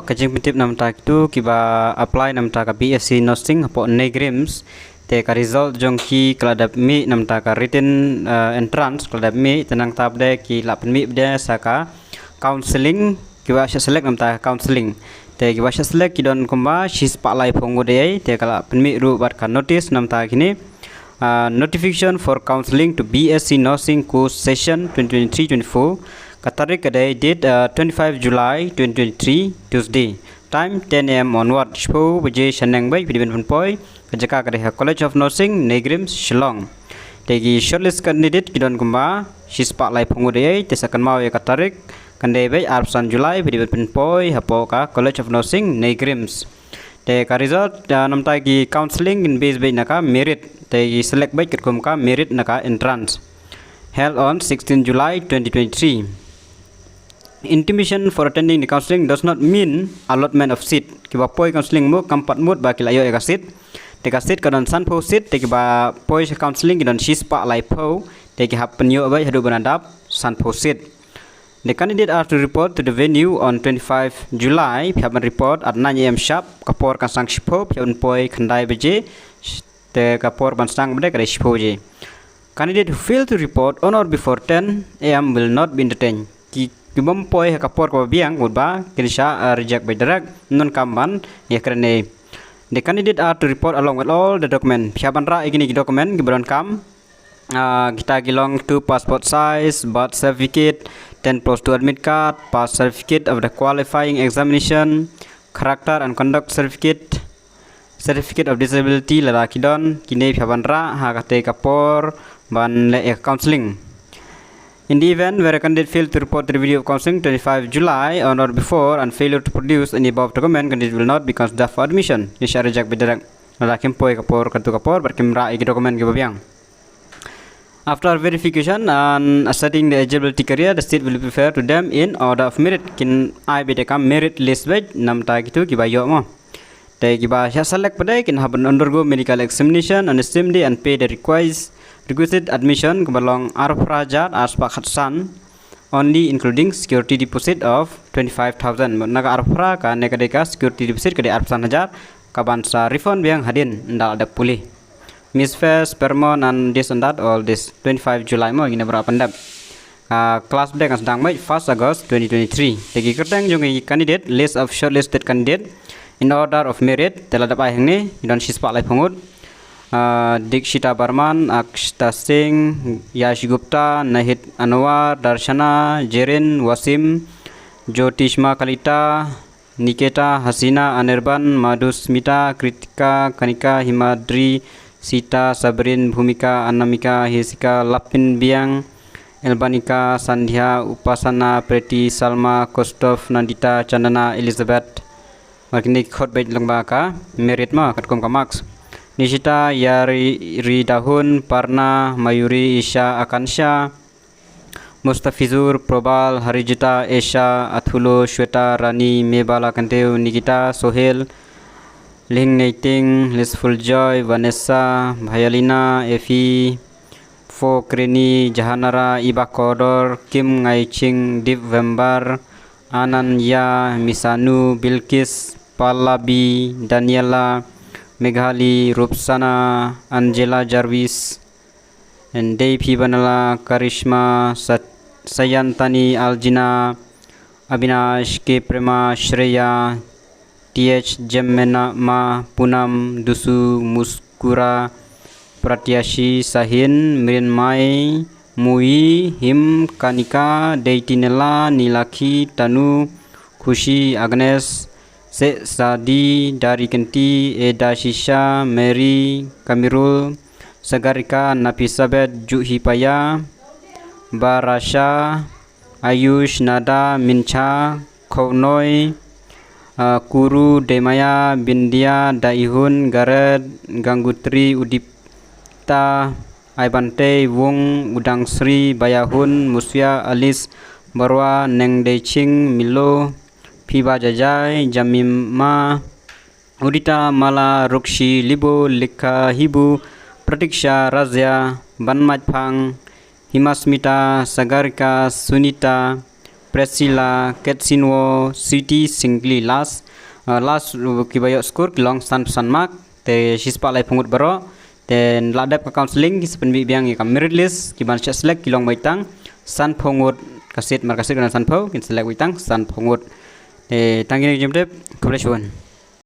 kajing pentip nam tak tu kiba apply nam tak BSc nursing hapo negrims te ka result jong ki keladap mi nam tak written entrance keladap mi tenang tab de ki lapan mi de saka counseling kiba select nam tak counseling te kiba select ki don kumba shis pak lai pongo de te kala penmi ru bat ka notice nam tak kini notification for counseling to BSc nursing course session 2023-24 Katarik kadai date 25 July 2023 Tuesday time 10 am onward Shpo baje Shanang Bay Pidibin Punpoi Kajaka kadai College of Nursing Negrims Shillong Tegi shortlist candidate kidon kumba Shispak lai pengudai tesakan mau ya Katarik Kandai bay Arpsan July Pidibin Punpoi Hapoka College of Nursing Negrims Te ka result nam tagi counseling in base bay naka merit Tegi select bay kitkumka merit naka entrance held on 16 July 2023 Intimation for attending the counseling does not mean allotment of seat. Kiba poi counseling mo kampat mood ba kilayo eka seat. Teka seat kadon san po seat teki ba poi counseling kadon shispa lai po teki happen yo ba hadu banadap san po seat. The candidate are to report to the venue on 25 July. Pihak report at 9 am sharp kapor kansang shipo pihak poi kandai beje te kapor bansang bade kadai shipo je. Candidate who fail to report on or before 10 am will not be entertained. Kibam poi kapor ko biang udba kirisha reject by direct non kamban ya kerane the candidate are to report along with all the document pihak ra igini document gibron kam kita gilong to passport size birth certificate 10+2 admit card pass certificate of the qualifying examination character and conduct certificate of disability lara kidon kini pihak ra ha kate kapor ban le counseling. In the event where a candidate failed to report the video of counseling 25 July on or before and failure to produce any above document, candidate will not be considered for admission. This shall reject by direct. Nalakim poi kapor kartu kapor berkim ra igi document gibabiang. After verification and asserting the eligibility criteria, the state will be fair to them in order of merit. Kin I be dekam merit list bed nam ta gitu gibayo mo. Te giba select padai kin haban undergo medical examination on the same day and pay the requisite admission kebalong arprajat aspak hatsan only including security deposit of 25,000 naga arpra ka nekadeka security deposit kade arpsan hajar kabansa refund biang hadin ndal ada pulih misfes permon and this and that all this 25 July mo gina berapa ndap class B kan sedang mai 1 August 2023 tegi kertang jongi candidate list of shortlisted candidate in order of merit telah dapat yang ni dan sispak lai pengut Dikshita Barman, Akshita Singh, Yash Gupta, Nahid Anwar, Darshana, Jerin, Wasim, Jyotishma Kalita, Niketa, Hasina, Anirban, Madhu Smita, Kritika, Kanika, Himadri, Sita, Sabrin, Bhumika, Anamika, Hesika, Lapin Biang, Elbanika, Sandhya, Upasana, Preti, Salma, Kostov, Nandita, Chandana, Elizabeth. Makini khot baik lengbaka merit ma katkom ka marks. Nishita Yari Dahun Parna Mayuri Isha Akansha Mustafizur Probal Harijita Esha Athulo Shweta Rani Mebala Kanteu Nikita Sohel Ling Naiting Lisful Joy Vanessa Bhayalina Efi Fo Kreni Jahanara Iba Kodor Kim Ngai Ching Div Vembar Ananya Misanu Bilkis Pallabi Daniela Meghali, Rupsana, Angela Jarvis, and Devi Banala, Karishma, Sayantani, Aljina, Abinash, K. Prema, Shreya, TH. Jemena, Ma, Punam, Dusu, Muskura, Pratyashi, Sahin, Mirinmai, Mui, Him, Kanika, Deitinela, Nilaki, Tanu, Kushi, Agnes, Sadi, Dari Kenti, Eda Shisha, Mary, Kamirul, Sagarika, Napisabet, Juhipaya, Barasha, Ayush, Nada, Mincha, Kounoi, Kuru, Demaya, Bindia, Daihun, Gared, Gangutri, Udipta, Aibante, Wong, Udang Sri, Bayahun, Musya, Alice, Barwa, Neng Deching, Milo, Piba Jajai, Jamima, Udita, Mala, Rukshi, Libo, Lika, Hibu, Pratiksha, Razia, Banmajpang, Himasmita, Sagarika, Sunita, Presila Ketsinwo City Singli last kibayo skor kilong san mark te shispa lai pungut baro then ladap ka counseling ki sepen biang ka merit list ki ban select kilong baitang san pungut kasit markasit dengan san pau kin select baitang san pungut tangin jemde congratulations.